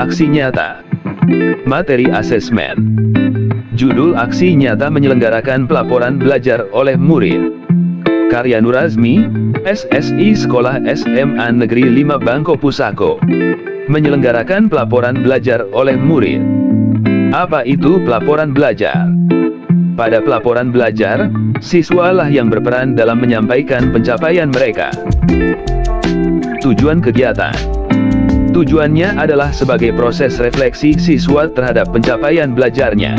aksi nyata. Materi asesmen. Judul aksi nyata menyelenggarakan pelaporan belajar oleh murid. Karya Nurazmi, SSI Sekolah SMA Negeri 5 Bangko Pusako. Menyelenggarakan pelaporan belajar oleh murid. Apa itu pelaporan belajar? Pada pelaporan belajar, siswalah yang berperan dalam menyampaikan pencapaian mereka. Tujuan kegiatan. Tujuannya adalah sebagai proses refleksi siswa terhadap pencapaian belajarnya.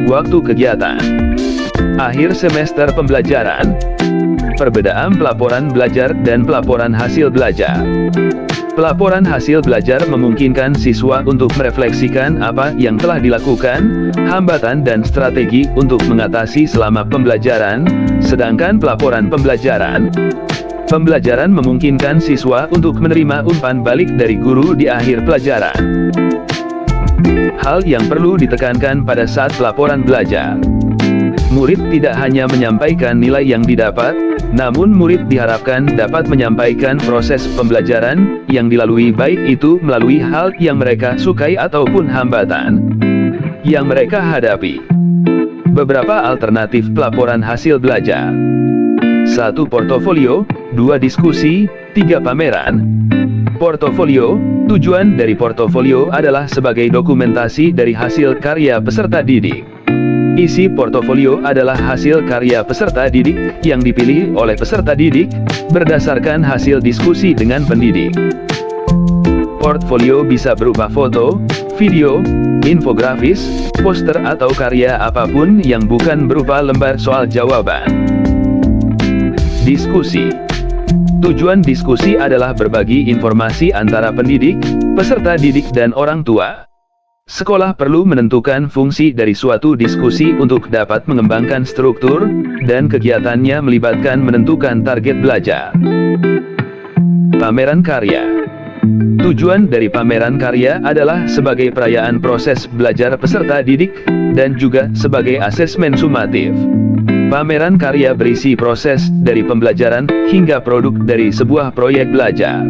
Waktu kegiatan. Akhir semester pembelajaran. Perbedaan pelaporan belajar dan pelaporan hasil belajar. Pelaporan hasil belajar memungkinkan siswa untuk merefleksikan apa yang telah dilakukan, hambatan dan strategi untuk mengatasi selama pembelajaran, sedangkan pelaporan pembelajaran memungkinkan siswa untuk menerima umpan balik dari guru di akhir pelajaran. Hal yang perlu ditekankan pada saat pelaporan belajar. Murid tidak hanya menyampaikan nilai yang didapat, namun murid diharapkan dapat menyampaikan proses pembelajaran yang dilalui, baik itu melalui hal yang mereka sukai ataupun hambatan yang mereka hadapi. Beberapa alternatif pelaporan hasil belajar. 1. Portofolio, 2. Diskusi, 3. Pameran. Portofolio. Tujuan dari portofolio adalah sebagai dokumentasi dari hasil karya peserta didik. Isi portofolio adalah hasil karya peserta didik yang dipilih oleh peserta didik berdasarkan hasil diskusi dengan pendidik. Portfolio bisa berupa foto, video, infografis, poster atau karya apapun yang bukan berupa lembar soal jawaban. Diskusi. Tujuan diskusi adalah berbagi informasi antara pendidik, peserta didik dan orang tua. Sekolah perlu menentukan fungsi dari suatu diskusi untuk dapat mengembangkan struktur dan kegiatannya melibatkan menentukan target belajar. Pameran karya. Tujuan dari pameran karya adalah sebagai perayaan proses belajar peserta didik dan juga sebagai asesmen sumatif. Pameran karya berisi proses dari pembelajaran hingga produk dari sebuah proyek belajar.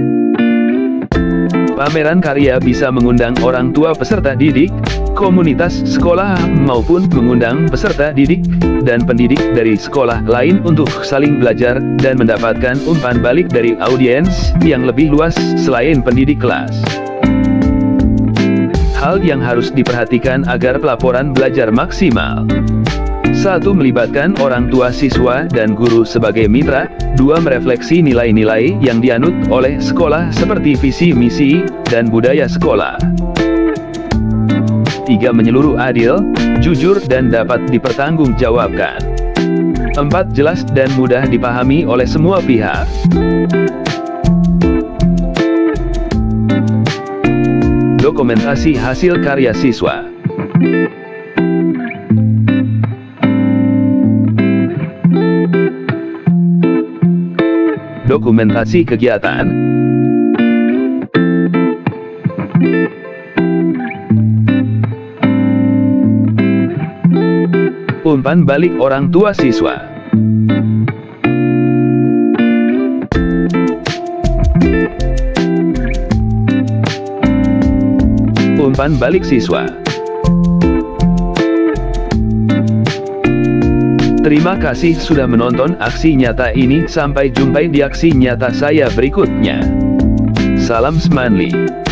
Pameran karya bisa mengundang orang tua peserta didik, komunitas sekolah maupun mengundang peserta didik dan pendidik dari sekolah lain untuk saling belajar dan mendapatkan umpan balik dari audiens yang lebih luas selain pendidik kelas. Hal yang harus diperhatikan agar pelaporan belajar maksimal. 1. Melibatkan orang tua siswa dan guru sebagai mitra. 2. Merefleksi nilai-nilai yang dianut oleh sekolah seperti visi misi dan budaya sekolah. 3. Menyeluruh adil, jujur dan dapat dipertanggungjawabkan. 4. Jelas dan mudah dipahami oleh semua pihak. Dokumentasi hasil karya siswa. Dokumentasi kegiatan. Umpan balik orang tua siswa. Umpan balik siswa. Terima kasih sudah menonton aksi nyata ini. Sampai jumpa di aksi nyata saya berikutnya. Salam Semanli.